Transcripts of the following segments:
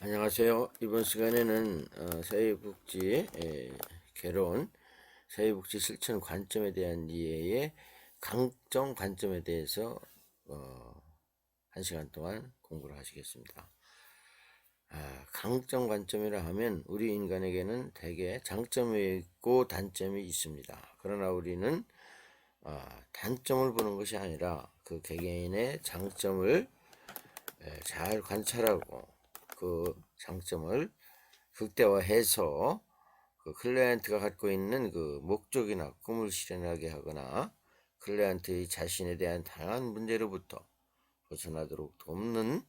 안녕하세요. 이번 시간에는 사회복지 개론, 사회복지 실천 관점에 대한 이해의 강점 관점에 대해서 어, 1시간 동안 공부를 하시겠습니다. 강점 관점이라 하면 우리 인간에게는 대개 장점이 있고 단점이 있습니다. 그러나 우리는 단점을 보는 것이 아니라 그 개개인의 장점을 잘 관찰하고 그 장점을 극대화해서 그 클라이언트가 갖고 있는 그 목적이나 꿈을 실현하게 하거나 클라이언트의 자신에 대한 다양한 문제로부터 벗어나도록 돕는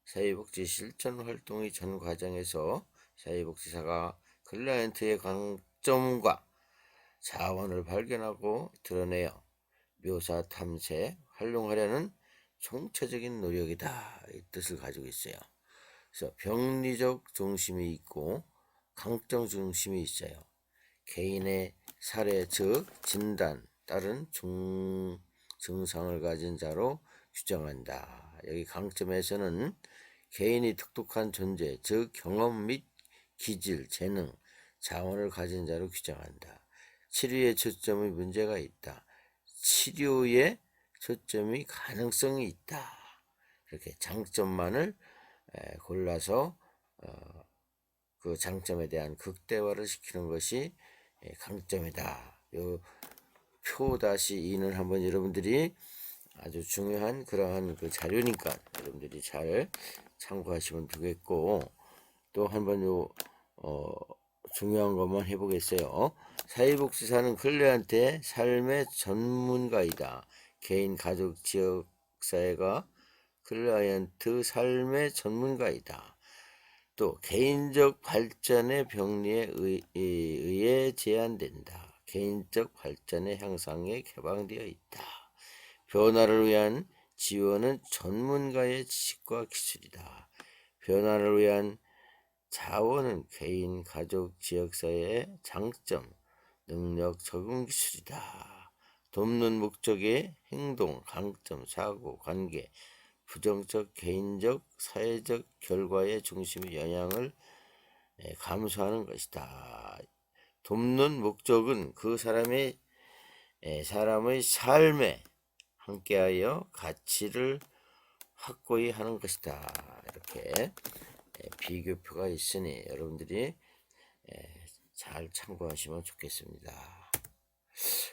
사회복지 실천 활동의 전 과정에서 사회복지사가 클라이언트의 강점과 자원을 발견하고 드러내어 묘사, 탐색, 활용하려는 총체적인 노력이다, 이 뜻을 가지고 있어요. 그래서 병리적 중심이 있고 강점 중심이 있어요. 개인의 사례 즉 진단 따른 증상을 가진 자로 규정한다. 여기 강점에서는 개인이 독특한 존재 즉 경험 및 기질, 재능, 자원을 가진 자로 규정한다. 치료의 초점의 문제가 있다. 치료의 초점이 가능성이 있다. 이렇게 장점만을 골라서 그 장점에 대한 극대화를 시키는 것이 강점이다. 요 표 다시 2는 한번 여러분들이 아주 중요한 그러한 그 자료니까 여러분들이 잘 참고하시면 되겠고, 또 한번 중요한 것만 해보겠어요. 사회복지사는 클리언트의 삶의 전문가이다. 개인, 가족, 지역, 사회가 클라이언트 삶의 전문가이다. 또 개인적 발전의 병리에 의해 제한된다. 개인적 발전의 향상에 개방되어 있다. 변화를 위한 지원은 전문가의 지식과 기술이다. 변화를 위한 자원은 개인, 가족, 지역사회의 장점, 능력, 적응 기술이다. 돕는 목적의 행동, 강점, 사고, 관계, 부정적, 개인적, 사회적 결과의 중심의 영향을 감수하는 것이다. 돕는 목적은 그 사람의 삶에 함께하여 가치를 확고히 하는 것이다. 이렇게 비교표가 있으니 여러분들이 잘 참고하시면 좋겠습니다.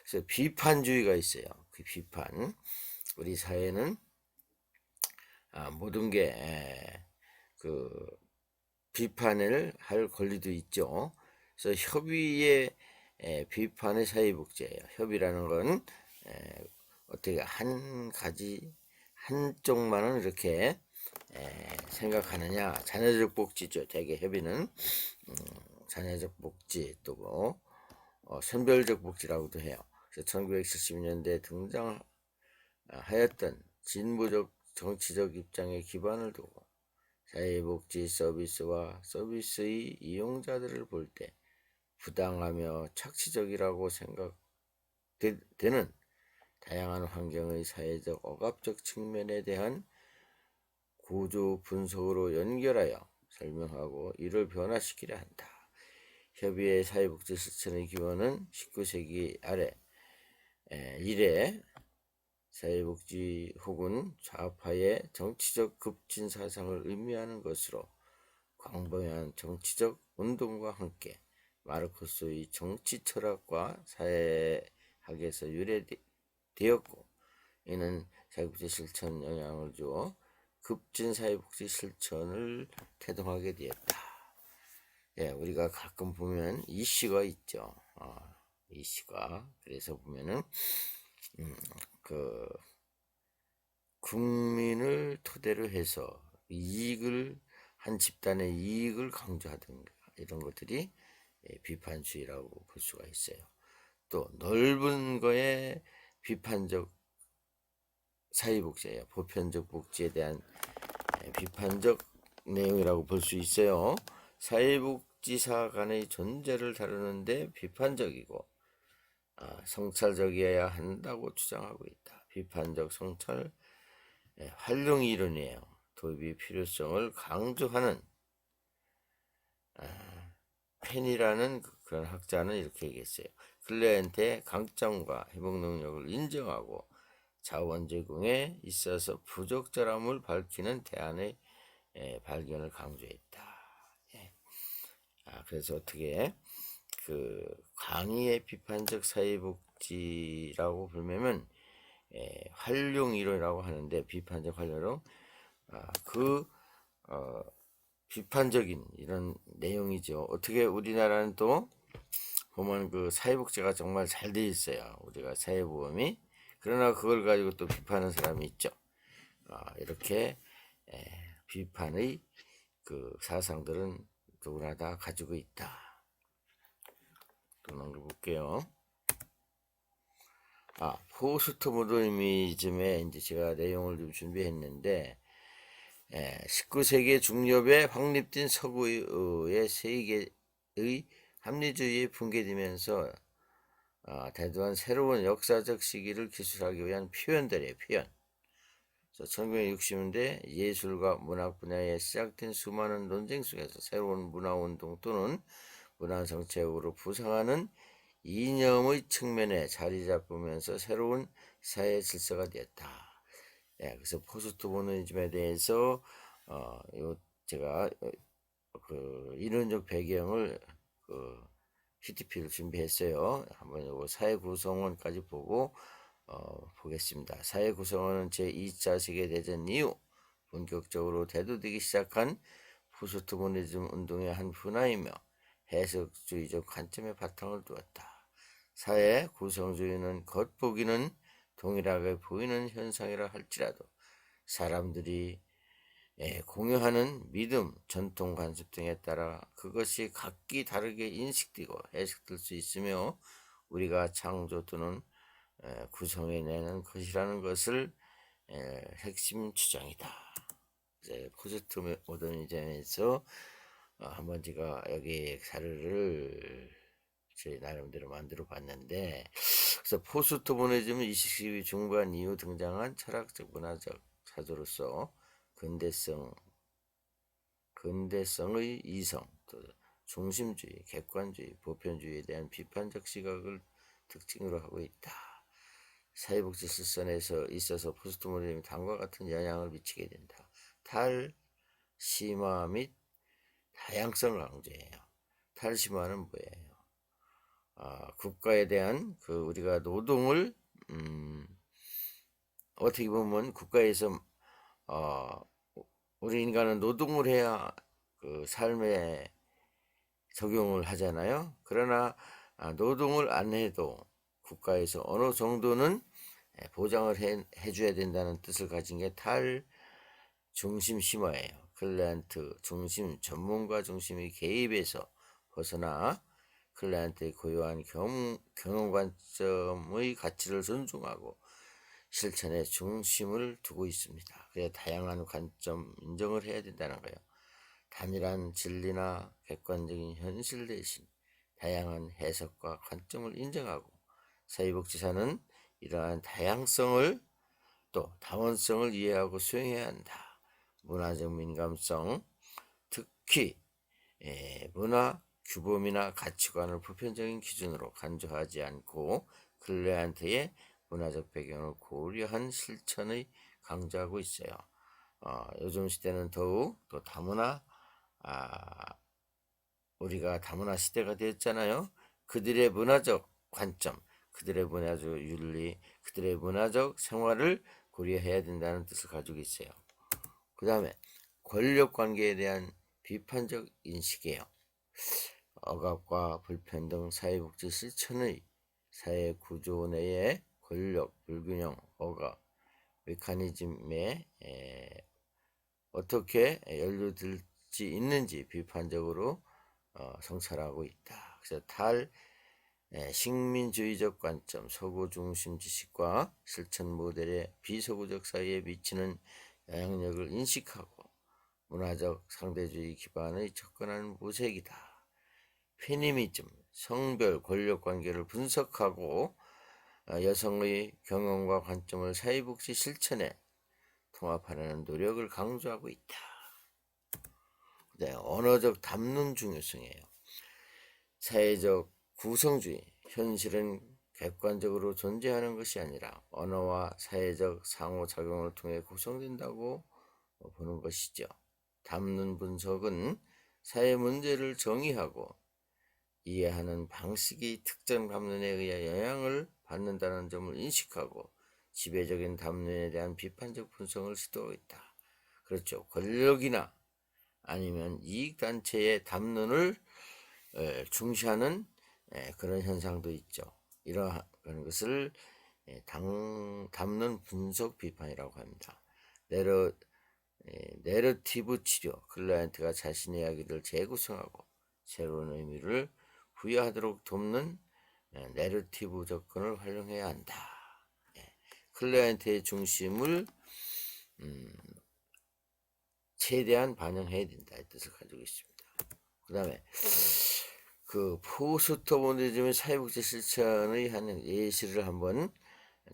그래서 비판주의가 있어요. 그 비판, 우리 사회는 모든 게 그 비판을 할 권리도 있죠. 그래서 협의의 비판의 사회복지예요. 협의라는 건 어떻게 한 가지 한쪽만은 이렇게 생각하느냐. 자녀적 복지죠. 대개 협의는 자녀적 복지, 또 뭐 선별적 복지라고도 해요. 그래서 1970년대에 등장하였던 진보적 정치적 입장에 기반을 두고 사회복지 서비스와 서비스의 이용자들을 볼 때 부당하며 착취적이라고 생각되는 다양한 환경의 사회적 억압적 측면에 대한 구조 분석으로 연결하여 설명하고 이를 변화시키려 한다. 협의의 사회복지 실천의 기원은 19세기 이래 사회복지 혹은 좌파의 정치적 급진 사상을 의미하는 것으로 광범위한 정치적 운동과 함께 마르크스의 정치 철학과 사회학에서 유래되었고, 이는 사회복지 실천 영향을 주어 급진 사회복지 실천을 태동하게 되었다. 우리가 가끔 보면 이슈가 있죠. 이슈가. 그래서 보면은 그 국민을 토대로 해서 한 집단의 이익을 강조하든가 이런 것들이 비판주의라고 볼 수가 있어요. 또 넓은 거에 비판적 사회복지예요. 보편적 복지에 대한 비판적 내용이라고 볼 수 있어요. 사회복지사 간의 존재를 다루는데 비판적이고 성찰적이어야 한다고 주장하고 있다. 비판적 성찰 활용 이론이에요. 도입의 필요성을 강조하는 펜이라는 그런 학자는 이렇게 얘기했어요. 클라이언트의 강점과 회복 능력을 인정하고 자원 제공에 있어서 부적절함을 밝히는 대안의 발견을 강조했다. 예. 그래서 어떻게 그 강의의 비판적 사회복지라고 불리면 활용 이론이라고 하는데, 비판적 활용, 그 비판적인 이런 내용이죠. 어떻게 우리나라는 또 보면 그 사회복지가 정말 잘 돼 있어요. 우리가 사회보험이. 그러나 그걸 가지고 또 비판하는 사람이 있죠. 이렇게 비판의 그 사상들은 누구나 다 가지고 있다. 또 넘겨볼게요. 포스트 모더니즘에 이제 제가 내용을 좀 준비했는데, 19세기 중엽에 확립된 서구의 세계의 합리주의에 붕괴되면서 대두한 새로운 역사적 시기를 기술하기 위한 표현들이에요. 표현. 1960년대 예술과 문학 분야에 시작된 수많은 논쟁 속에서 새로운 문화운동 또는 문화정책으로 부상하는 이념의 측면에 자리 잡으면서 새로운 사회 질서가 되었다. 그래서 포스트 모더니즘에 대해서 제가 그 이론적 배경을 PPT를 준비했어요. 한번 요거 사회 구성원까지 보고 보겠습니다. 사회 구성원은 제2차 세계대전 이후 본격적으로 대두되기 시작한 포스트 모더니즘 운동의 한 분야이며 해석주의적 관점에 바탕을 두었다. 사회 구성주의는 겉보기는 동일하게 보이는 현상이라 할지라도 사람들이 공유하는 믿음, 전통, 관습 등에 따라 그것이 각기 다르게 인식되고 해석될 수 있으며 우리가 창조 또는 구성해내는 것이라는 것을 핵심 주장이다. 이제 포스트 모더니즘에서 한번 제가 여기 사례를 제 나름대로 만들어 봤는데, 그래서 포스트 모더니즘은 20세기 중반 이후 등장한 철학적 문화적 사조로서 근대성의 이성, 또 중심주의, 객관주의, 보편주의에 대한 비판적 시각을 특징으로 하고 있다. 사회복지 실천에서 있어서 포스트 모더니즘이 다음과 같은 영향을 미치게 된다. 탈심화 및 다양성을 강조해요. 탈심화는 뭐예요? 국가에 대한 우리가 노동을 어떻게 보면 국가에서 우리 인간은 노동을 해야 그 삶에 적용을 하잖아요. 그러나 노동을 안 해도 국가에서 어느 정도는 보장을 해줘야 된다는 뜻을 가진 게 탈중심 심화예요. 클라이언트 중심, 전문가 중심의 개입에서 벗어나 클라이언트의 고유한 경영 관점의 가치를 존중하고 실천에 중심을 두고 있습니다. 그래야 다양한 관점 인정을 해야 된다는 거예요. 단일한 진리나 객관적인 현실 대신 다양한 해석과 관점을 인정하고 사회복지사는 이러한 다양성을 또 다원성을 이해하고 수용해야 한다. 문화적 민감성, 특히 문화 규범이나 가치관을 보편적인 기준으로 간주하지 않고 클라이언트의 문화적 배경을 고려한 실천의 강조하고 있어요. 요즘 시대는 더욱 또 다문화, 우리가 다문화 시대가 되었잖아요. 그들의 문화적 관점, 그들의 문화적 윤리, 그들의 문화적 생활을 고려해야 된다는 뜻을 가지고 있어요. 그 다음에 권력 관계에 대한 비판적 인식이에요. 억압과 불평등, 사회복지 실천의 사회 구조 내의 권력, 불균형, 억압, 메커니즘에 어떻게 연루될지 있는지 비판적으로 성찰하고 있다. 그래서 식민주의적 관점, 서구 중심 지식과 실천 모델의 비서구적 사회에 미치는 영향력을 인식하고 문화적 상대주의 기반의 접근하는 모색이다. 페미니즘, 성별 권력 관계를 분석하고 여성의 경험과 관점을 사회복지 실천에 통합하려는 노력을 강조하고 있다. 그 네, 언어적 담론 중요성이에요. 사회적 구성주의, 현실은 객관적으로 존재하는 것이 아니라 언어와 사회적 상호작용을 통해 구성된다고 보는 것이죠. 담론 분석은 사회 문제를 정의하고 이해하는 방식이 특정 담론에 의해 영향을 받는다는 점을 인식하고 지배적인 담론에 대한 비판적 분석을 시도하고 있다. 그렇죠. 권력이나 아니면 이익단체의 담론을 중시하는 그런 현상도 있죠. 이러한 것을 담론 분석 비판이라고 합니다. 내러티브 치료, 클라이언트가 자신의 이야기를 재구성하고 새로운 의미를 부여하도록 돕는 내러티브 접근을 활용해야 한다. 클라이언트의 중심을 최대한 반영해야 된다 이 뜻을 가지고 있습니다. 그 다음에 그 포스트모더니즘의 사회복지 실천의 한 예시를 한번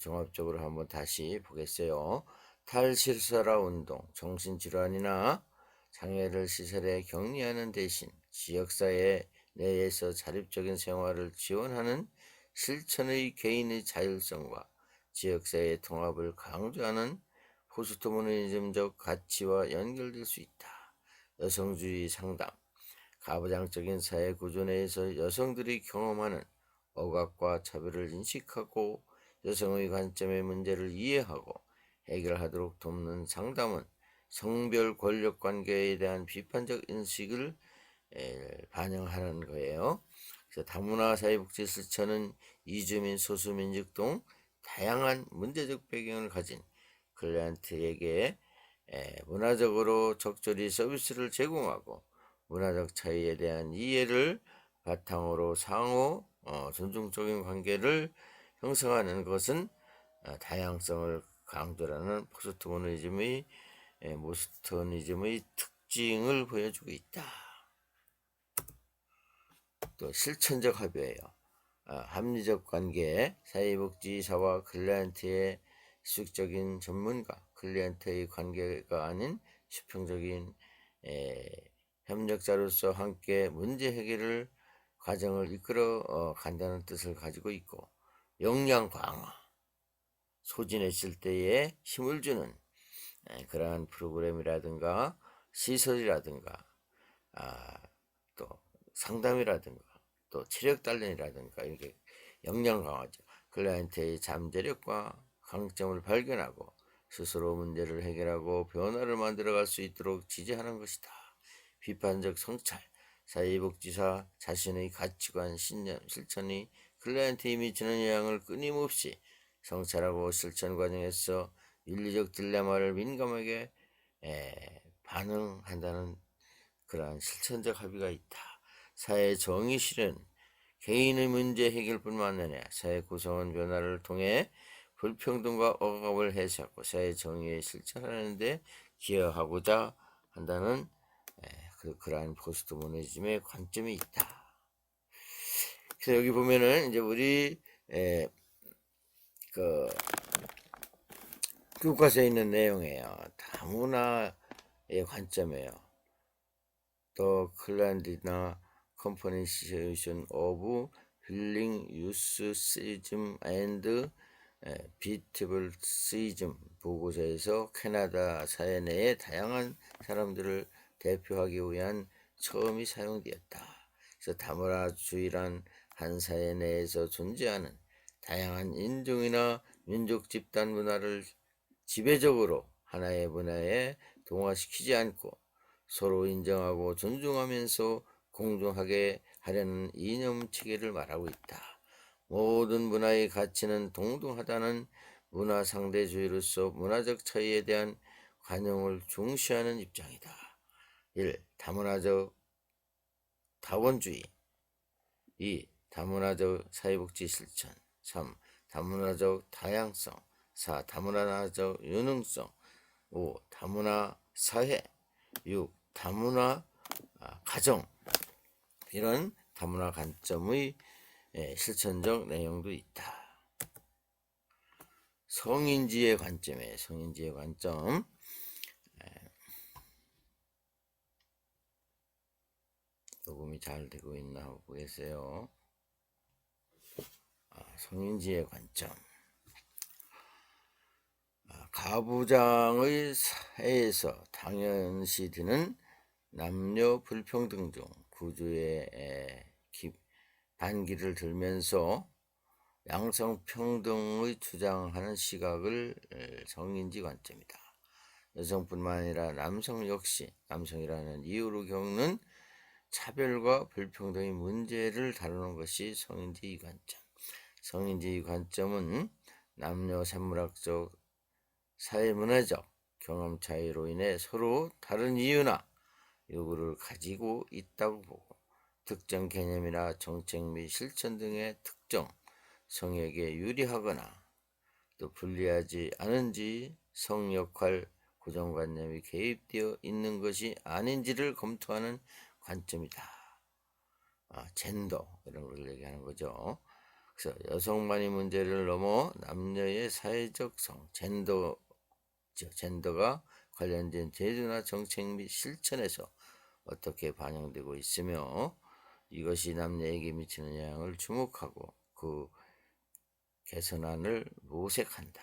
종합적으로 한번 다시 보겠어요. 탈실사라 운동, 정신질환이나 장애를 시설에 격리하는 대신 지역사회 내에서 자립적인 생활을 지원하는 실천의 개인의 자율성과 지역사회의 통합을 강조하는 포스트모더니즘적 가치와 연결될 수 있다. 여성주의 상담, 가부장적인 사회 구조 내에서 여성들이 경험하는 억압과 차별을 인식하고 여성의 관점의 문제를 이해하고 해결하도록 돕는 상담은 성별 권력 관계에 대한 비판적 인식을 반영하는 거예요. 그래서 다문화 사회복지 실천은 이주민, 소수민족 등 다양한 문제적 배경을 가진 클라이언트에게 문화적으로 적절히 서비스를 제공하고 문화적 차이에 대한 이해를 바탕으로 상호 존중적인 관계를 형성하는 것은 다양성을 강조하는 포스트모더니즘의 특징을 보여주고 있다. 또 실천적 합의예요. 합리적 관계, 사회복지사와 클라이언트의 수직적인 전문가, 클라이언트의 관계가 아닌 수평적인 협력자로서 함께 문제 해결을 과정을 이끌어 간다는 뜻을 가지고 있고, 역량 강화, 소진했을 때에 힘을 주는 그러한 프로그램이라든가 시설이라든가 또 상담이라든가 또 체력 단련이라든가 이렇게 역량 강화죠. 클라이언트의 잠재력과 강점을 발견하고 스스로 문제를 해결하고 변화를 만들어갈 수 있도록 지지하는 것이다. 비판적 성찰, 사회복지사 자신의 가치관, 신념, 실천이 클라이언트에 미치는 영향을 끊임없이 성찰하고 실천 과정에서 윤리적 딜레마를 민감하게 반응한다는 그러한 실천적 합의가 있다. 사회 정의 실현, 개인의 문제 해결뿐만 아니라 사회 구성원 변화를 통해 불평등과 억압을 해소하고 사회 정의에 실천하는 데 기여하고자 한다는 그러한 포스트모더니즘의 관점이 있다. 그래서 여기 보면은 이제 우리 그 교과서에 있는 내용이에요. 다문화의 관점이에요. 또 클라이언트나 컴퍼니시에이션 오브 빌링 유스 시즘 앤드 비티블 시즘 보고서에서 캐나다 사회 내의 다양한 사람들을 대표하기 위한 처음이 사용되었다. 그래서 다문화주의란 한 사회 내에서 존재하는 다양한 인종이나 민족 집단 문화를 지배적으로 하나의 문화에 동화시키지 않고 서로 인정하고 존중하면서 공존하게 하려는 이념 체계를 말하고 있다. 모든 문화의 가치는 동등하다는 문화 상대주의로서 문화적 차이에 대한 관용을 중시하는 입장이다. 1. 다문화적 다원주의. 2. 다문화적 사회복지 실천. 3. 다문화적 다양성. 4. 다문화적 유능성. 5. 다문화 사회. 6. 다문화 가정. 이런 다문화 관점의 실천적 내용도 있다. 성인지의 관점에 성인지의 관점. 녹음이 잘 되고 있나 한번 보겠어요. 성인지의 관점. 가부장의 사회에서 당연시 되는 남녀 불평등 중 구조의 반기를 들면서 양성평등의 주장하는 시각을 성인지 관점이다. 여성뿐만 아니라 남성 역시 남성이라는 이유로 겪는 차별과 불평등의 문제를 다루는 것이 성인지의 관점. 성인지의 관점은 남녀 생물학적, 사회문화적 경험 차이로 인해 서로 다른 이유나 요구를 가지고 있다고 보고 특정 개념이나 정책 및 실천 등의 특정 성에게 유리하거나 또 불리하지 않은지 성역할 고정관념이 개입되어 있는 것이 아닌지를 검토하는 관점이다. 젠더 이런 걸 얘기하는 거죠. 그래서 여성만의 문제를 넘어 남녀의 사회적 성, 젠더가 관련된 제도나 정책 및 실천에서 어떻게 반영되고 있으며 이것이 남녀에게 미치는 영향을 주목하고 그 개선안을 모색한다.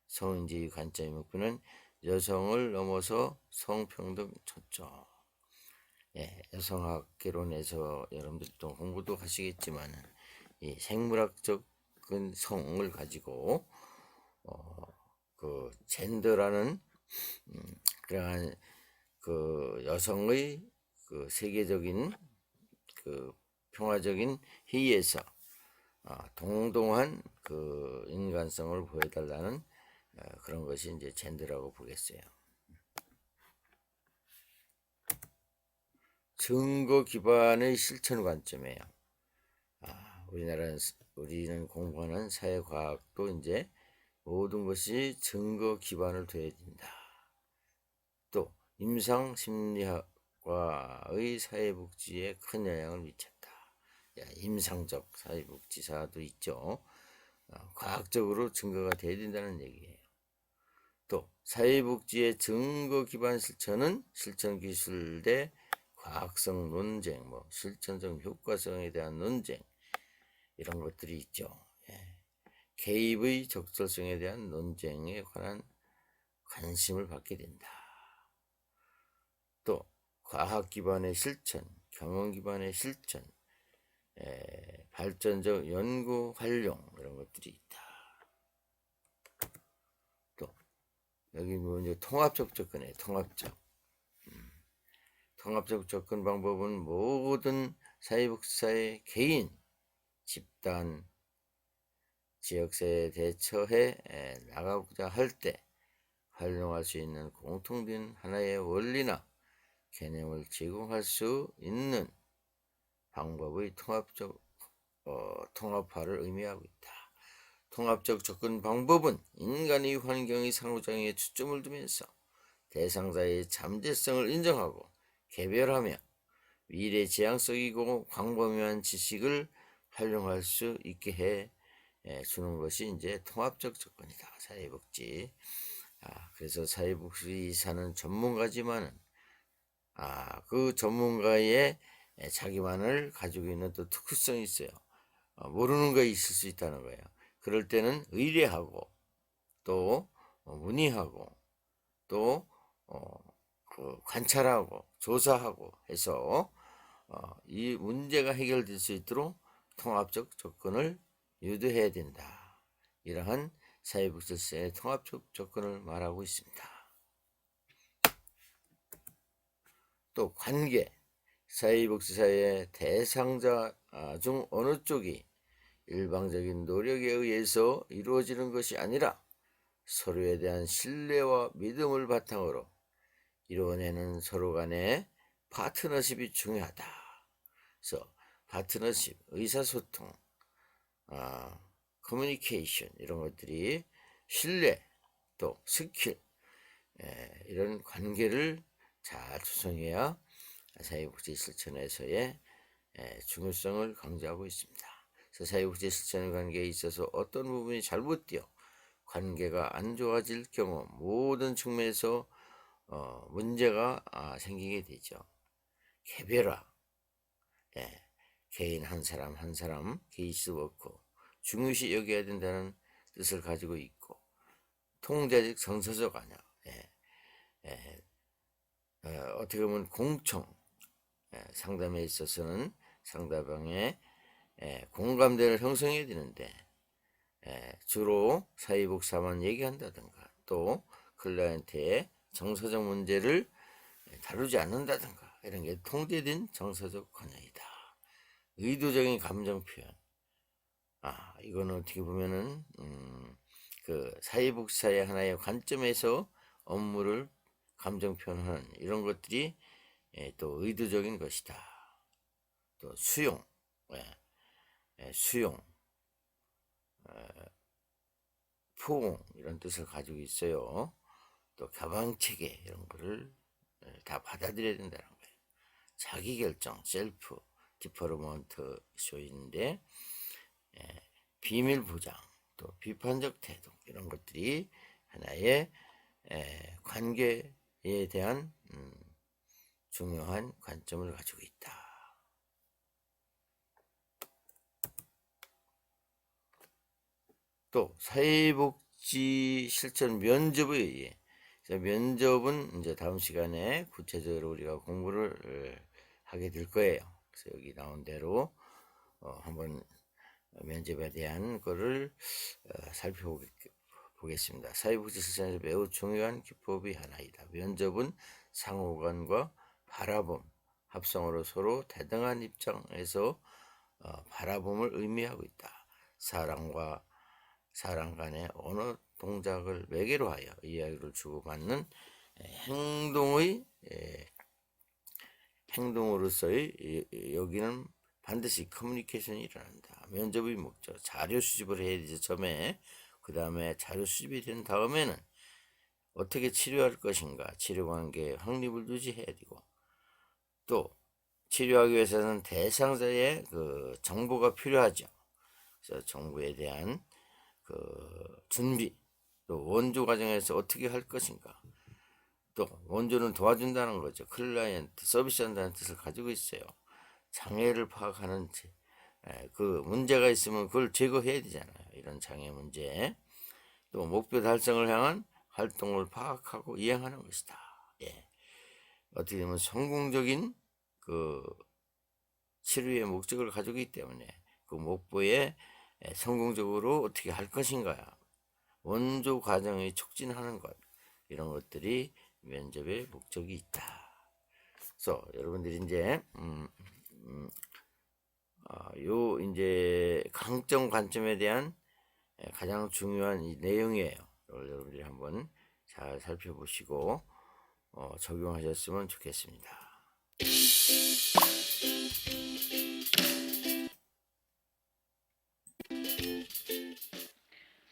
성인지의 관점의 목표는 여성을 넘어서 성평등 초점. 여성학개론에서 여러분들 또 공부도 하시겠지만 이 생물학적인 성을 가지고 그 젠더라는 그러한 그 여성의 그 세계적인 그 평화적인 회의에서 동등한 그 인간성을 보여달라는 그런 것이 이제 젠더라고 보겠어요. 증거 기반의 실천 관점이에요. 우리는 공부하는 사회과학도 이제 모든 것이 증거 기반을 둬야 된다. 또 임상심리학과의 사회복지에 큰 영향을 미쳤다. 임상적 사회복지사도 있죠. 과학적으로 증거가 돼야 된다는 얘기예요. 또 사회복지의 증거 기반 실천은 실천기술 대 과학성 논쟁, 실천적 효과성에 대한 논쟁 이런 것들이 있죠. 개입의 적절성에 대한 논쟁에 관한 관심을 받게 된다. 또 과학 기반의 실천, 경험 기반의 실천, 발전적 연구 활용 이런 것들이 있다. 또 여기 이제 통합적 접근이에요. 통합적 접근 방법은 모든 사회복지사의 개인, 집단, 지역사회에 대처해 나가고자 할 때 활용할 수 있는 공통된 하나의 원리나 개념을 제공할 수 있는 방법의 통합화를 의미하고 있다. 통합적 접근 방법은 인간의 환경의 상호작용에 초점을 두면서 대상자의 잠재성을 인정하고 개별하며 미래 지향적이고 광범위한 지식을 활용할 수 있게 해 주는 것이 이제 통합적 접근이다. 사회복지. 그래서 사회복지사는 전문가지만은 그 전문가의 자기만을 가지고 있는 또 특수성이 있어요. 모르는 거 있을 수 있다는 거예요. 그럴 때는 의뢰하고 또 문의하고 또 그 관찰하고 조사하고 해서 이 문제가 해결될 수 있도록 통합적 접근을 유도해야 된다. 이러한 사회복지사의 통합적 접근을 말하고 있습니다. 또 관계, 사회복지사의 대상자 중 어느 쪽이 일방적인 노력에 의해서 이루어지는 것이 아니라 서로에 대한 신뢰와 믿음을 바탕으로 이루어내는 서로 간의 파트너십이 중요하다. 그래서 파트너십, 의사소통, 커뮤니케이션 이런 것들이 신뢰, 또 스킬 이런 관계를 잘 조성해야 사회복지 실천에서의 중요성을 강조하고 있습니다. 그래서 사회복지 실천 관계에 있어서 어떤 부분이 잘못되어 관계가 안 좋아질 경우 모든 측면에서 문제가 생기게 되죠. 개별화, 개인 한 사람 한 사람 케이스 워크 중요시 여겨야 된다는 뜻을 가지고 있고, 통제적 정서적 아니야. 어떻게 보면 공청, 상담에 있어서는 상대방의 공감대를 형성해야 되는데 주로 사회복사만 얘기한다든가 또 클라이언트의 정서적 문제를 다루지 않는다든가 이런 게 통제된 정서적 관여이다. 의도적인 감정 표현. 이거는 어떻게 보면은 그 사회복사의 하나의 관점에서 업무를 감정 표현하는 이런 것들이 또 의도적인 것이다. 또 수용, 수용, 포옹 이런 뜻을 가지고 있어요. 또 가방체계 이런 거를 다 받아들여야 된다는 거예요. 자기결정, 셀프, 디퍼먼트 쇼인데 비밀 보장, 또 비판적 태도 이런 것들이 하나의 관계에 대한 중요한 관점을 가지고 있다. 또 사회복지 실천 면접에 의해, 면접은 이제 다음 시간에 구체적으로 우리가 공부를 하게 될 거예요. 그래서 여기 나온 대로 한번 면접에 대한 거를 살펴보겠습니다. 사회복지 실천에서 매우 중요한 기법이 하나이다. 면접은 상호간과 바라봄, 합성어로 서로 대등한 입장에서 바라봄을 의미하고 있다. 사람 간의 언어 동작을 매개로 하여 이야기를 주고받는 행동으로서의 여기는 반드시 커뮤니케이션이 일어난다. 면접의 목적, 자료 수집을 해야 되죠. 처음에. 그 다음에 자료 수집이 된 다음에는 어떻게 치료할 것인가, 치료관계의 확립을 유지해야 되고, 또 치료하기 위해서는 대상자의 그 정보가 필요하죠. 그래서 정보에 대한 그 준비, 또 원조 과정에서 어떻게 할 것인가, 또 원조는 도와준다는 거죠. 클라이언트, 서비스한다는 뜻을 가지고 있어요. 장애를 파악하는 그 문제가 있으면 그걸 제거해야 되잖아요. 이런 장애 문제. 또 목표 달성을 향한 활동을 파악하고 이행하는 것이다. 어떻게 보면 성공적인 그 치료의 목적을 가지고 있기 때문에 그 목표에 성공적으로 어떻게 할 것인가, 원조 과정을 촉진하는 것, 이런 것들이 면접의 목적이 있다. 그래서 여러분들이 이제 요 이제 강점 관점에 대한 가장 중요한 이 내용이에요. 여러분들이 한번 잘 살펴보시고 적용하셨으면 좋겠습니다.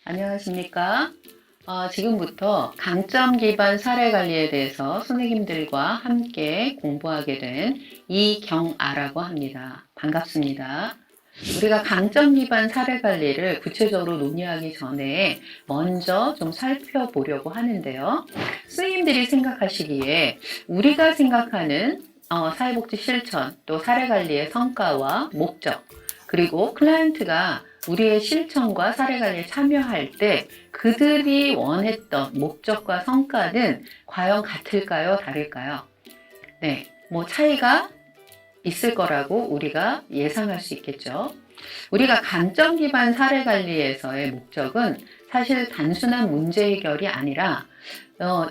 안녕하십니까? 지금부터 강점 기반 사례 관리에 대해서 선생님들과 함께 공부하게 된 이경아라고 합니다. 반갑습니다. 우리가 강점 기반 사례 관리를 구체적으로 논의하기 전에 먼저 좀 살펴보려고 하는데요. 선생님들이 생각하시기에 우리가 생각하는 사회복지 실천, 또 사례 관리의 성과와 목적, 그리고 클라이언트가 우리의 실천과 사례 관리에 참여할 때 그들이 원했던 목적과 성과는 과연 같을까요? 다를까요? 네, 뭐 차이가 있을 거라고 우리가 예상할 수 있겠죠. 우리가 강점 기반 사례 관리에서의 목적은 사실 단순한 문제 해결이 아니라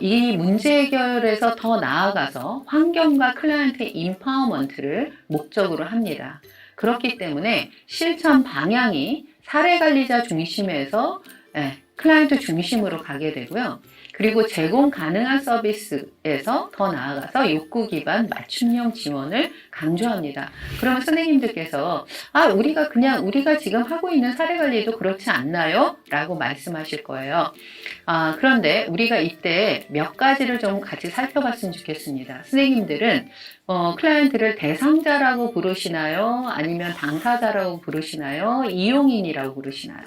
이 문제 해결에서 더 나아가서 환경과 클라이언트의 인파워먼트를 목적으로 합니다. 그렇기 때문에 실천 방향이 사례 관리자 중심에서 클라이언트 중심으로 가게 되고요. 그리고 제공 가능한 서비스에서 더 나아가서 욕구 기반 맞춤형 지원을 강조합니다. 그러면 선생님들께서 우리가 지금 하고 있는 사례 관리도 그렇지 않나요? 라고 말씀하실 거예요. 그런데 우리가 이때 몇 가지를 좀 같이 살펴봤으면 좋겠습니다. 선생님들은 클라이언트를 대상자라고 부르시나요? 아니면 당사자라고 부르시나요? 이용인이라고 부르시나요?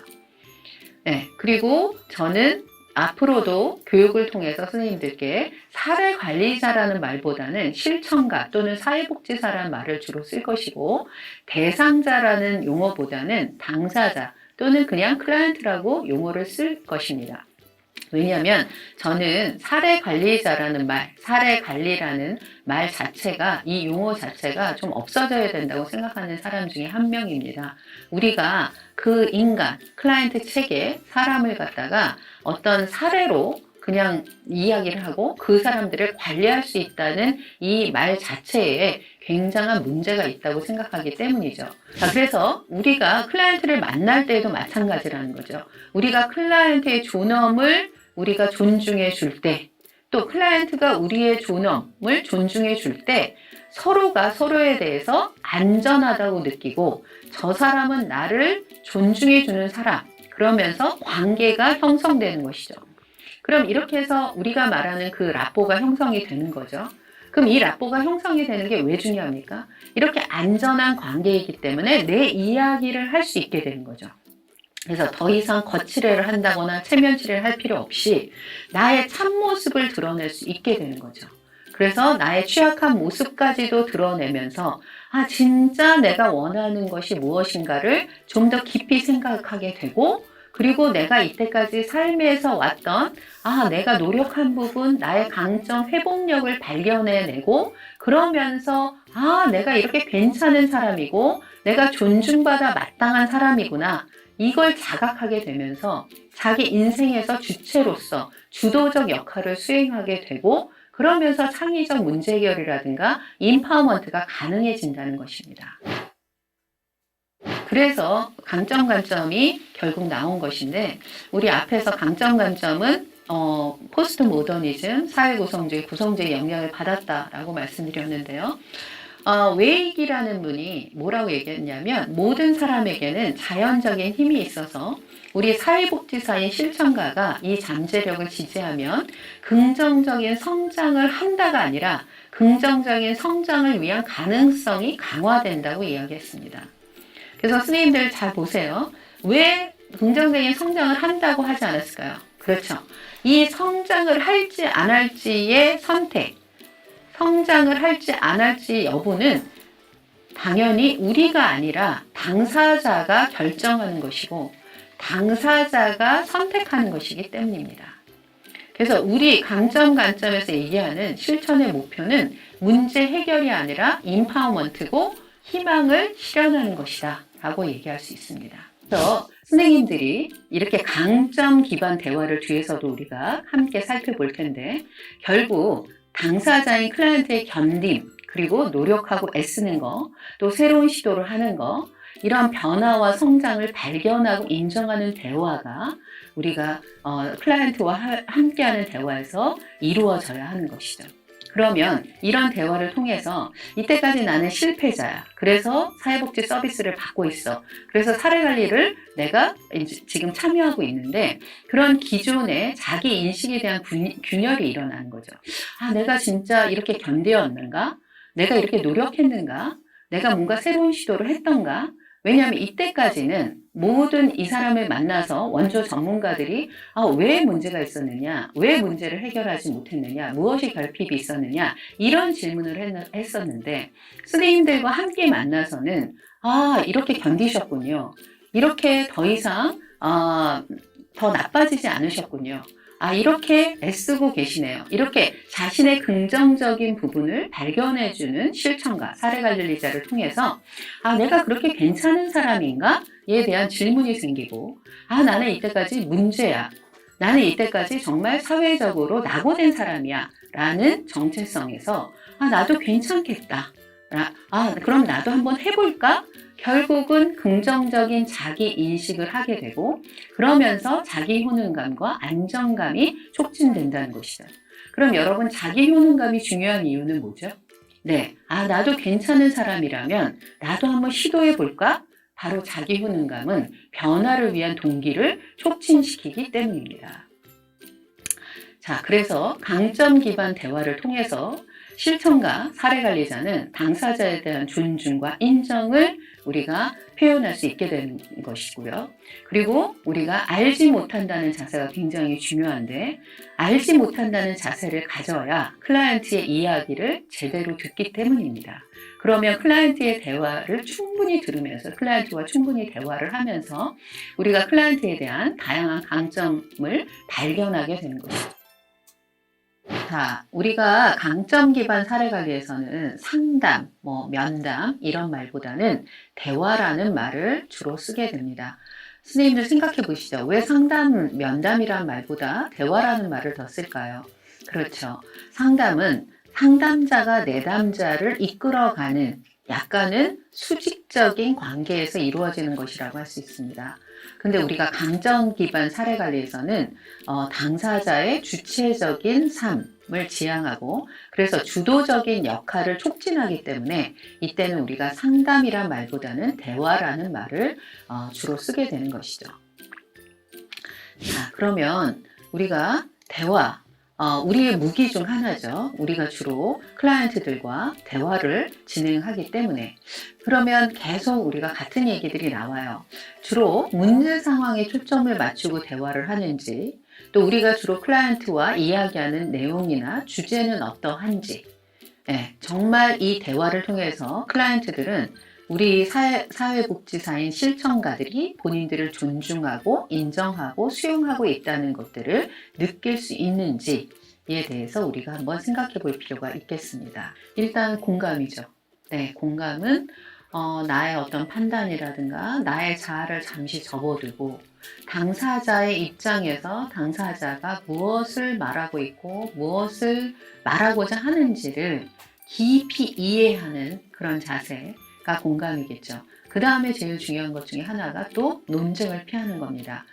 네, 그리고 저는 앞으로도 교육을 통해서 선생님들께 사례관리자라는 말보다는 실천가 또는 사회복지사라는 말을 주로 쓸 것이고, 대상자라는 용어보다는 당사자 또는 그냥 클라이언트라고 용어를 쓸 것입니다. 왜냐하면 저는 사례관리자라는 말, 사례관리라는 말 자체가, 이 용어 자체가 좀 없어져야 된다고 생각하는 사람 중에 한 명입니다. 우리가 그 인간, 클라이언트 책에 사람을 갖다가 어떤 사례로 그냥 이야기를 하고 그 사람들을 관리할 수 있다는 이 말 자체에 굉장한 문제가 있다고 생각하기 때문이죠. 자, 그래서 우리가 클라이언트를 만날 때에도 마찬가지라는 거죠. 우리가 클라이언트의 존엄을 우리가 존중해 줄 때, 또 클라이언트가 우리의 존엄을 존중해 줄 때 서로가 서로에 대해서 안전하다고 느끼고 저 사람은 나를 존중해 주는 사람, 그러면서 관계가 형성되는 것이죠. 그럼 이렇게 해서 우리가 말하는 그 라포가 형성이 되는 거죠. 그럼 이 라포가 형성이 되는 게 왜 중요합니까? 이렇게 안전한 관계이기 때문에 내 이야기를 할 수 있게 되는 거죠. 그래서 더 이상 거칠애를 한다거나 체면치레를 할 필요 없이 나의 참모습을 드러낼 수 있게 되는 거죠. 그래서 나의 취약한 모습까지도 드러내면서 진짜 내가 원하는 것이 무엇인가를 좀 더 깊이 생각하게 되고, 그리고 내가 이때까지 삶에서 왔던 내가 노력한 부분, 나의 강점, 회복력을 발견해내고, 그러면서 내가 이렇게 괜찮은 사람이고 내가 존중받아 마땅한 사람이구나, 이걸 자각하게 되면서 자기 인생에서 주체로서 주도적 역할을 수행하게 되고, 그러면서 창의적 문제 해결이라든가 인파워먼트가 가능해진다는 것입니다. 그래서 강점 관점이 결국 나온 것인데, 우리 앞에서 강점 관점은 포스트 모더니즘, 사회구성주의, 구성주의 영향을 받았다라고 말씀드렸는데요. 웨이기라는 분이 뭐라고 얘기했냐면, 모든 사람에게는 자연적인 힘이 있어서 우리 사회복지사인 실천가가 이 잠재력을 지지하면 긍정적인 성장을 한다가 아니라 긍정적인 성장을 위한 가능성이 강화된다고 이야기했습니다. 그래서 선생님들 잘 보세요. 왜 긍정적인 성장을 한다고 하지 않았을까요? 그렇죠. 이 성장을 할지 안 할지의 선택, 성장을 할지 안 할지 여부는 당연히 우리가 아니라 당사자가 결정하는 것이고 당사자가 선택하는 것이기 때문입니다. 그래서 우리 강점 관점에서 얘기하는 실천의 목표는 문제 해결이 아니라 인파워먼트고 희망을 실현하는 것이다 라고 얘기할 수 있습니다. 그래서 선생님들이 이렇게 강점 기반 대화를 뒤에서도 우리가 함께 살펴볼 텐데, 결국 당사자인 클라이언트의 견딤, 그리고 노력하고 애쓰는 거, 또 새로운 시도를 하는 거, 이런 변화와 성장을 발견하고 인정하는 대화가 우리가 클라이언트와 함께하는 대화에서 이루어져야 하는 것이죠. 그러면 이런 대화를 통해서 이때까지 나는 실패자야. 그래서 사회복지 서비스를 받고 있어. 그래서 사례관리를 내가 지금 참여하고 있는데, 그런 기존의 자기 인식에 대한 균열이 일어나는 거죠. 내가 진짜 이렇게 견뎌왔는가? 내가 이렇게 노력했는가? 내가 뭔가 새로운 시도를 했던가? 왜냐하면 이때까지는 모든 이 사람을 만나서 원조 전문가들이 왜 문제가 있었느냐, 왜 문제를 해결하지 못했느냐, 무엇이 결핍이 있었느냐, 이런 질문을 했었는데, 선생님들과 함께 만나서는 이렇게 견디셨군요. 이렇게 더 이상 더 나빠지지 않으셨군요. 이렇게 애쓰고 계시네요. 이렇게 자신의 긍정적인 부분을 발견해주는 실천가, 사례관리자를 통해서 내가 그렇게 괜찮은 사람인가? 에 대한 질문이 생기고, 나는 이때까지 문제야. 나는 이때까지 정말 사회적으로 낙오된 사람이야. 라는 정체성에서 나도 괜찮겠다. 그럼 나도 한번 해볼까? 결국은 긍정적인 자기 인식을 하게 되고, 그러면서 자기 효능감과 안정감이 촉진된다는 것이죠. 그럼 여러분, 자기 효능감이 중요한 이유는 뭐죠? 네, 나도 괜찮은 사람이라면 나도 한번 시도해 볼까? 바로 자기 효능감은 변화를 위한 동기를 촉진시키기 때문입니다. 자, 그래서 강점 기반 대화를 통해서 실천과 사례관리자는 당사자에 대한 존중과 인정을 우리가 표현할 수 있게 되는 것이고요. 그리고 우리가 알지 못한다는 자세가 굉장히 중요한데, 알지 못한다는 자세를 가져야 클라이언트의 이야기를 제대로 듣기 때문입니다. 그러면 클라이언트의 대화를 충분히 들으면서, 클라이언트와 충분히 대화를 하면서 우리가 클라이언트에 대한 다양한 강점을 발견하게 되는 것이죠. 자, 우리가 강점 기반 사례 관리에서는 상담, 면담 이런 말보다는 대화라는 말을 주로 쓰게 됩니다. 선생님들 생각해 보시죠. 왜 상담, 면담이란 말보다 대화라는 말을 더 쓸까요? 그렇죠. 상담은 상담자가 내담자를 이끌어가는 약간은 수직적인 관계에서 이루어지는 것이라고 할 수 있습니다. 근데 우리가 강점 기반 사례 관리에서는 당사자의 주체적인 삶을 지향하고, 그래서 주도적인 역할을 촉진하기 때문에 이때는 우리가 상담이란 말보다는 대화라는 말을 주로 쓰게 되는 것이죠. 자, 그러면 우리가 대화, 우리의 무기 중 하나죠. 우리가 주로 클라이언트들과 대화를 진행하기 때문에. 그러면 계속 우리가 같은 얘기들이 나와요. 주로 문제 상황에 초점을 맞추고 대화를 하는지, 또 우리가 주로 클라이언트와 이야기하는 내용이나 주제는 어떠한지, 정말 이 대화를 통해서 클라이언트들은 우리 사회복지사인 실천가들이 본인들을 존중하고 인정하고 수용하고 있다는 것들을 느낄 수 있는지에 대해서 우리가 한번 생각해 볼 필요가 있겠습니다. 일단 공감이죠. 네, 공감은 나의 어떤 판단이라든가 나의 자아를 잠시 접어두고 당사자의 입장에서 당사자가 무엇을 말하고 있고 무엇을 말하고자 하는지를 깊이 이해하는 그런 자세가 공감이겠죠. 그 다음에 제일 중요한 것 중에 하나가 또 논쟁을 피하는 겁니다.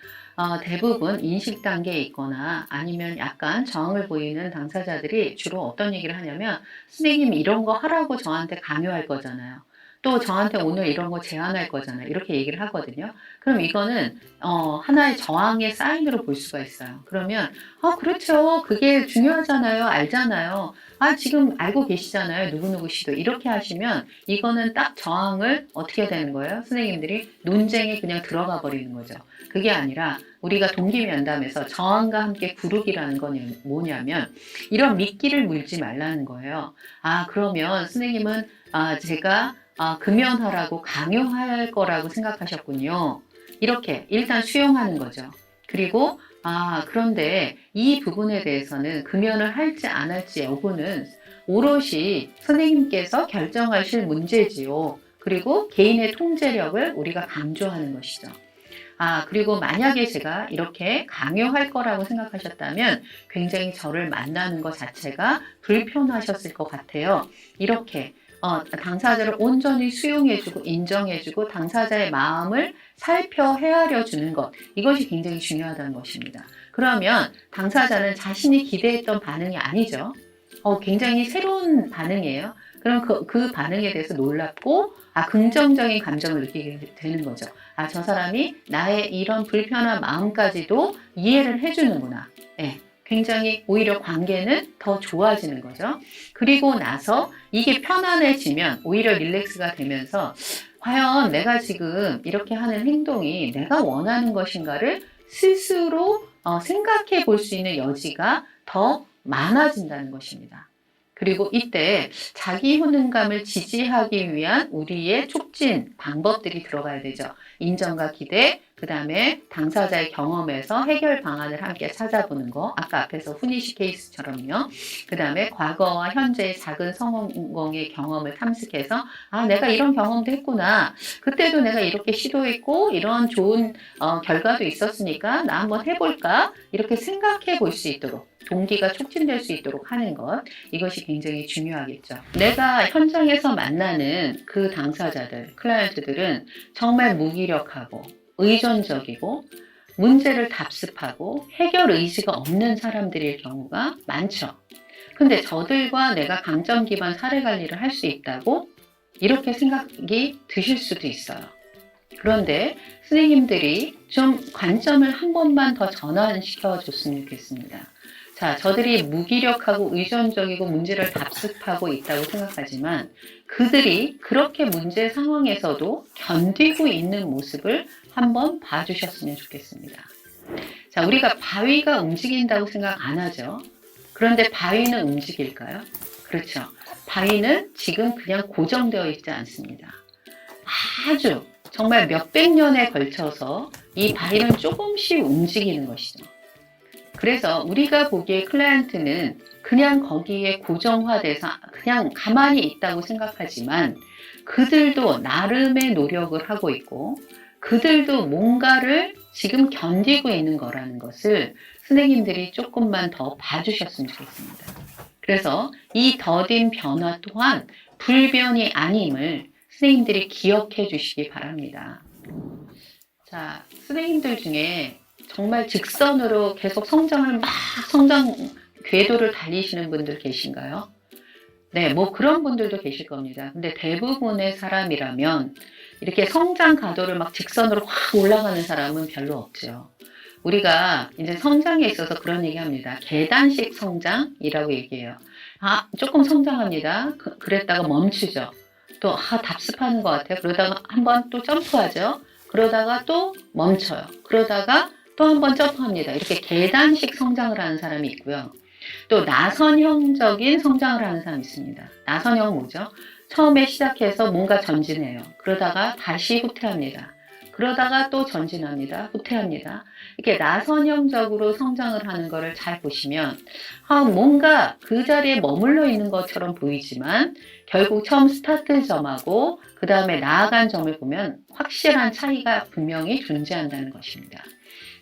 대부분 인식 단계에 있거나 아니면 약간 저항을 보이는 당사자들이 주로 어떤 얘기를 하냐면, 선생님 이런 거 하라고 저한테 강요할 거잖아요. 또 저한테 오늘 이런 거 제안할 거잖아요. 이렇게 얘기를 하거든요. 그럼 이거는 하나의 저항의 사인으로 볼 수가 있어요. 그러면 그렇죠. 그게 중요하잖아요. 알잖아요. 지금 알고 계시잖아요. 누구누구 씨도. 이렇게 하시면 이거는 딱 저항을 어떻게 되는 거예요? 선생님들이 논쟁에 그냥 들어가 버리는 거죠. 그게 아니라 우리가 동기면담에서 저항과 함께 구르기라는 건 뭐냐면 이런 미끼를 물지 말라는 거예요. 그러면 선생님은 제가 금연하라고 강요할 거라고 생각하셨군요. 이렇게 일단 수용하는 거죠. 그리고 그런데 이 부분에 대해서는 금연을 할지 안 할지 여부는 오롯이 선생님께서 결정하실 문제지요. 그리고 개인의 통제력을 우리가 강조하는 것이죠. 그리고 만약에 제가 이렇게 강요할 거라고 생각하셨다면 굉장히 저를 만나는 것 자체가 불편하셨을 것 같아요. 이렇게 당사자를 온전히 수용해주고 인정해주고 당사자의 마음을 살펴 헤아려 주는 것, 이것이 굉장히 중요하다는 것입니다. 그러면 당사자는 자신이 기대했던 반응이 아니죠. 굉장히 새로운 반응이에요. 그럼 그 반응에 대해서 놀랍고 긍정적인 감정을 느끼게 되는 거죠. 저 사람이 나의 이런 불편한 마음까지도 이해를 해주는구나. 굉장히 오히려 관계는 더 좋아지는 거죠. 그리고 나서 이게 편안해지면 오히려 릴렉스가 되면서 과연 내가 지금 이렇게 하는 행동이 내가 원하는 것인가를 스스로 생각해 볼 수 있는 여지가 더 많아진다는 것입니다. 그리고 이때 자기 효능감을 지지하기 위한 우리의 촉진 방법들이 들어가야 되죠. 인정과 기대, 그 다음에 당사자의 경험에서 해결 방안을 함께 찾아보는 거, 아까 앞에서 후니시 케이스처럼요. 그 다음에 과거와 현재의 작은 성공의 경험을 탐색해서 내가 이런 경험도 했구나. 그때도 내가 이렇게 시도했고 이런 좋은 결과도 있었으니까 나 한번 해볼까? 이렇게 생각해 볼 수 있도록, 동기가 촉진될 수 있도록 하는 것, 이것이 굉장히 중요하겠죠. 내가 현장에서 만나는 그 당사자들, 클라이언트들은 정말 무기력하고 의존적이고 문제를 답습하고 해결 의지가 없는 사람들일 경우가 많죠. 근데 저들과 내가 강점 기반 사례 관리를 할 수 있다고 이렇게 생각이 드실 수도 있어요. 그런데 선생님들이 좀 관점을 한 번만 더 전환시켜 줬으면 좋겠습니다. 자, 저들이 무기력하고 의존적이고 문제를 답습하고 있다고 생각하지만 그들이 그렇게 문제 상황에서도 견디고 있는 모습을 한번 봐주셨으면 좋겠습니다. 자, 우리가 바위가 움직인다고 생각 안 하죠? 그런데 바위는 움직일까요? 그렇죠. 바위는 지금 그냥 고정되어 있지 않습니다. 아주 정말 몇백 년에 걸쳐서 이 바위는 조금씩 움직이는 것이죠. 그래서 우리가 보기에 클라이언트는 그냥 거기에 고정화돼서 그냥 가만히 있다고 생각하지만 그들도 나름의 노력을 하고 있고 그들도 뭔가를 지금 견디고 있는 거라는 것을 선생님들이 조금만 더 봐주셨으면 좋겠습니다. 그래서 이 더딘 변화 또한 불변이 아님을 선생님들이 기억해 주시기 바랍니다. 자, 선생님들 중에 정말 직선으로 계속 성장을 막 성장 궤도를 달리시는 분들 계신가요? 네, 뭐 그런 분들도 계실 겁니다. 근데 대부분의 사람이라면 이렇게 성장 가도를 막 직선으로 확 올라가는 사람은 별로 없죠. 우리가 이제 성장에 있어서 그런 얘기 합니다. 계단식 성장이라고 얘기해요. 아, 조금 성장합니다. 그랬다가 멈추죠. 또, 답습하는 것 같아요. 그러다가 한번 또 점프하죠. 그러다가 또 멈춰요. 그러다가 또 한번 점프합니다. 이렇게 계단식 성장을 하는 사람이 있고요. 또 나선형적인 성장을 하는 사람이 있습니다. 나선형은 뭐죠? 처음에 시작해서 뭔가 전진해요. 그러다가 다시 후퇴합니다. 그러다가 또 전진합니다. 후퇴합니다. 이렇게 나선형적으로 성장을 하는 것을 잘 보시면 뭔가 그 자리에 머물러 있는 것처럼 보이지만 결국 처음 스타트점하고 그 다음에 나아간 점을 보면 확실한 차이가 분명히 존재한다는 것입니다.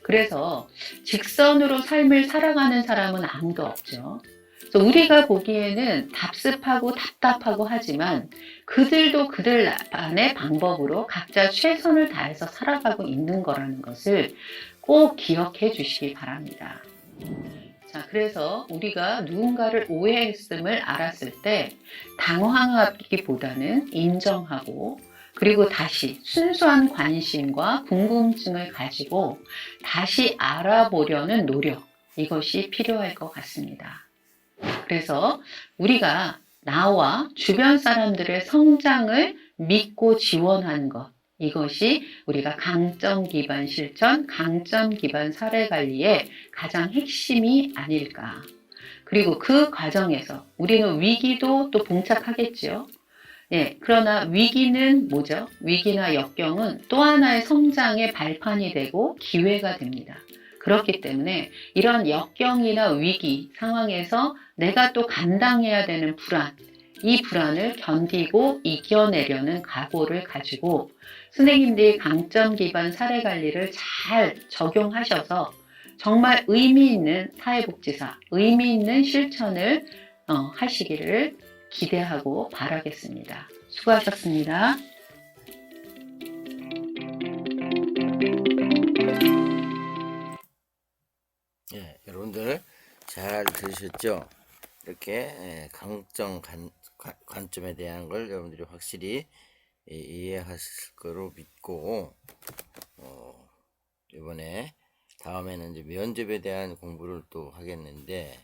그래서 직선으로 삶을 살아가는 사람은 아무도 없죠. 그래서 우리가 보기에는 답습하고 답답하고 하지만 그들도 그들만의 방법으로 각자 최선을 다해서 살아가고 있는 거라는 것을 꼭 기억해 주시기 바랍니다. 자, 그래서 우리가 누군가를 오해했음을 알았을 때 당황하기보다는 인정하고 그리고 다시 순수한 관심과 궁금증을 가지고 다시 알아보려는 노력, 이것이 필요할 것 같습니다. 그래서 우리가 나와 주변 사람들의 성장을 믿고 지원하는 것, 이것이 우리가 강점 기반 실천, 강점 기반 사례 관리의 가장 핵심이 아닐까. 그리고 그 과정에서 우리는 위기도 또 봉착하겠죠. 예, 그러나 위기는 뭐죠? 위기나 역경은 또 하나의 성장의 발판이 되고 기회가 됩니다. 그렇기 때문에 이런 역경이나 위기 상황에서 내가 또 감당해야 되는 불안, 이 불안을 견디고 이겨내려는 각오를 가지고 선생님들이 강점 기반 사례 관리를 잘 적용하셔서 정말 의미 있는 사회복지사, 의미 있는 실천을 하시기를 기대하고 바라겠습니다. 수고하셨습니다. 예, 여러분들 잘 들으셨죠? 이렇게 강점 관점에 대한 걸 여러분들이 확실히 이해하실 거로 믿고 이번에 다음에는 이제 면접에 대한 공부를 또 하겠는데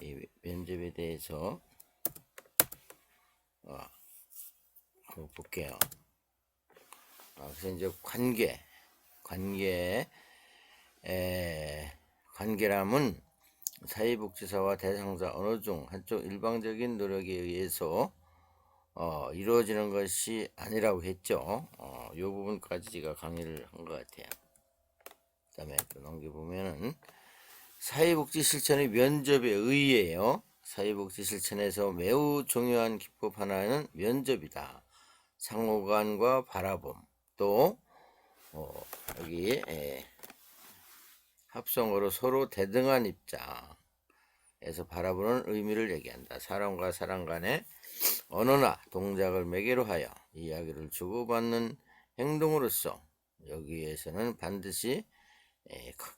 이 면접에 대해서 한번 볼게요. 그래서 이제 관계람은 사회복지사와 대상자 어느 중 한쪽 일방적인 노력에 의해서 이루어지는 것이 아니라고 했죠. 이 부분까지 제가 강의를 한 것 같아요. 그 다음에 또 넘겨보면은 사회복지 실천의 면접에 의해요. 사회복지 실천에서 매우 중요한 기법 하나는 면접이다. 상호간과 바라봄, 또 여기 합성어로 서로 대등한 입장에서 바라보는 의미를 얘기한다. 사람과 사람 간의 언어나 동작을 매개로 하여 이야기를 주고받는 행동으로서 여기에서는 반드시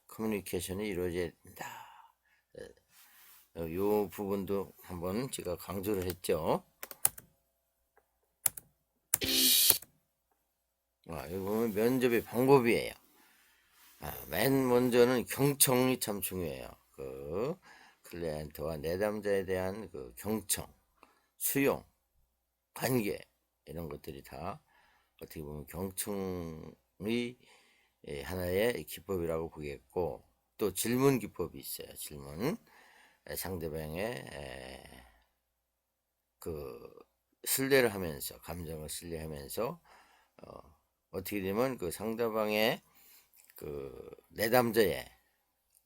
커뮤니케이션이 이루어져야 된다. 이 부분도 한번 제가 강조를 했죠. 여기 보면 면접의 방법이에요. 맨 먼저는 경청이 참 중요해요. 그 클리엔트와 내담자에 대한 그 경청, 수용, 관계 이런 것들이 다 어떻게 보면 경청의 하나의 기법이라고 보겠고, 또 질문 기법이 있어요. 질문. 상대방의 그 신뢰를 하면서, 감정을 신뢰하면서 어떻게 되면 그 상대방의 그 내담자에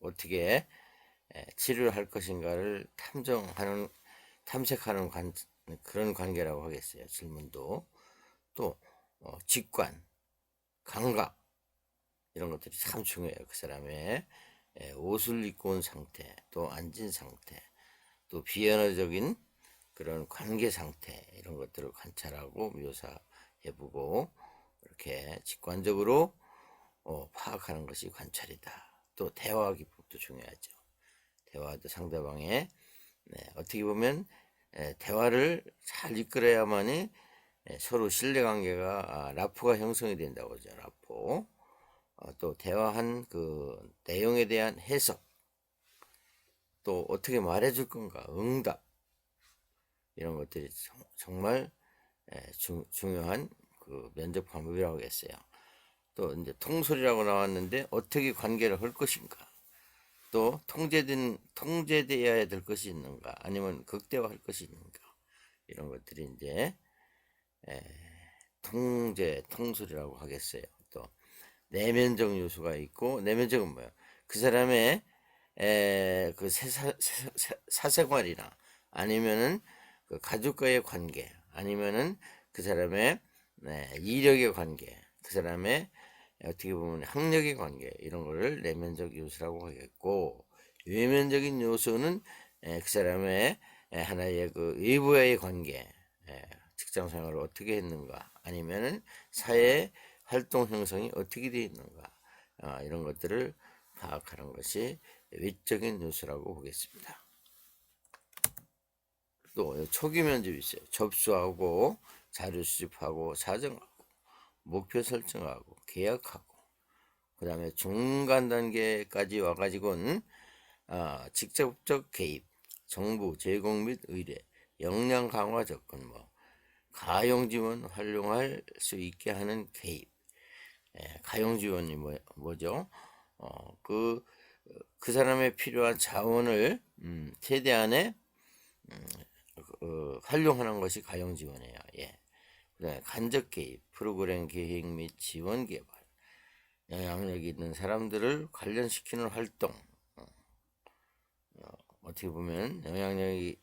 어떻게 치료를 할 것인가를 탐색하는 그런 관계라고 하겠어요. 질문도. 또 직관, 감각 이런 것들이 참 중요해요. 그 사람의 옷을 입고 온 상태, 또 앉은 상태, 또 비언어적인 그런 관계 상태 이런 것들을 관찰하고 묘사해보고 이렇게 직관적으로 파악하는 것이 관찰이다. 또 대화 기법도 중요하죠. 대화도 상대방의 어떻게 보면 대화를 잘 이끌어야만이 서로 신뢰관계가 라포가 형성이 된다고 하죠. 라포. 또 대화한 그 내용에 대한 해석, 또 어떻게 말해줄 건가, 응답 이런 것들이 정말 중요한 그 면접 방법이라고 하겠어요. 또 이제 통솔이라고 나왔는데 어떻게 관계를 할 것인가, 또 통제되어야 될 것이 있는가, 아니면 극대화할 것이 있는가 이런 것들이 이제 통솔이라고 하겠어요. 또 내면적 요소가 있고, 내면적은 뭐예요? 그 사람의 그 사생활이나 아니면은 그 가족과의 관계, 아니면은 그 사람의 이력의 관계, 그 사람의 어떻게 보면 학력의 관계 이런 거를 내면적 요소라고 하겠고, 외면적인 요소는 그 사람의 하나의 그 외부와의 관계, 직장 생활을 어떻게 했는가, 아니면은 사회 활동 형성이 어떻게 되어 있는가, 이런 것들을 파악하는 것이 외적인 요소라고 보겠습니다. 또 초기 면접이 있어요. 접수하고 자료 수집하고 사정하고 목표 설정하고 계약하고, 그 다음에 중간 단계까지 와가지고는 직접적 개입, 정보 제공 및 의뢰, 역량 강화 접근, 가용 지원 활용할 수 있게 하는 개입. 가용 지원이 뭐죠? 그 사람의 필요한 자원을 최대한의 활용하는 것이 가용 지원이에요. 예. 그다음에 간접 개입, 프로그램 계획 및 지원 개발, 영향력이 있는 사람들을 관련시키는 활동. 어떻게 보면 영향력이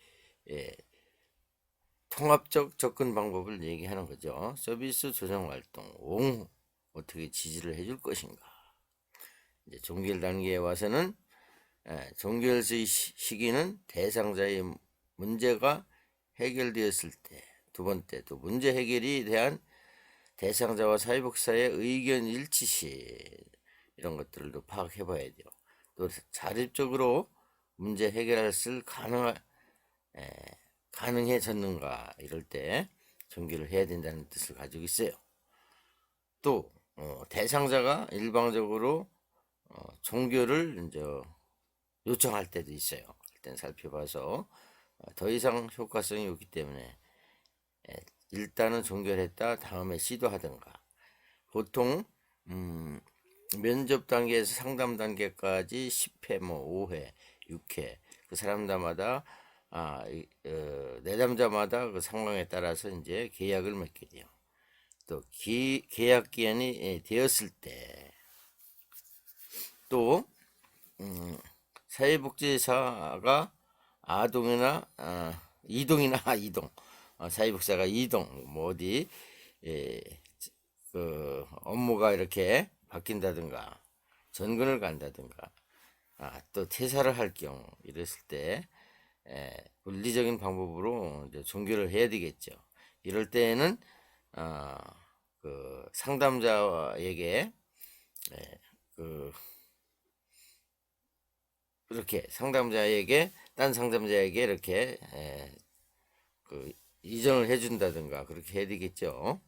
통합적 접근 방법을 얘기하는 거죠. 서비스 조정 활동, 옹호, 어떻게 지지를 해줄 것인가. 이제 종결 단계에 와서는 종결의 시기는 대상자의 문제가 해결되었을 때, 두 번째 또 문제 해결이 대한 대상자와 사회복사의 의견 일치 시 이런 것들도 파악해 봐야 돼요. 또 자립적으로 문제 해결할 수 가능해졌는가 이럴 때 종결을 해야 된다는 뜻을 가지고 있어요. 또 대상자가 일방적으로 종결을 이제 요청할 때도 있어요. 일단 살펴봐서 더 이상 효과성이 없기 때문에 일단은 종결했다 다음에 시도하든가. 보통 면접 단계에서 상담 단계까지 10회, 5회, 6회 그 사람마다 내담자마다 그 상황에 따라서 이제 계약을 맺게 돼요. 또 계약 기한이 되었을 때 또 사회복지사가 이동이나 사회복지사가 이동 어디 그 업무가 이렇게 바뀐다든가 전근을 간다든가 또 퇴사를 할 경우 이랬을 때 물리적인 방법으로 이제 종결을 해야 되겠죠. 이럴 때에는 그 상담자에게 이렇게 딴 상담자에게 이렇게 그 이전을 해준다든가 그렇게 해야 되겠죠.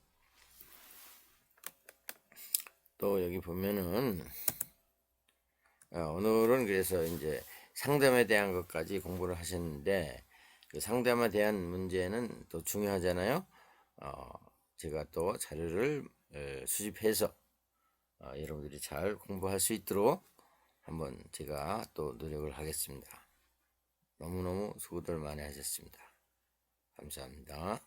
또 여기 보면은 오늘은 그래서 이제 상담에 대한 것까지 공부를 하셨는데 그 상담에 대한 문제는 또 중요하잖아요. 제가 또 자료를 수집해서 여러분들이 잘 공부할 수 있도록 한번 제가 또 노력을 하겠습니다. 너무너무 수고들 많이 하셨습니다. 감사합니다.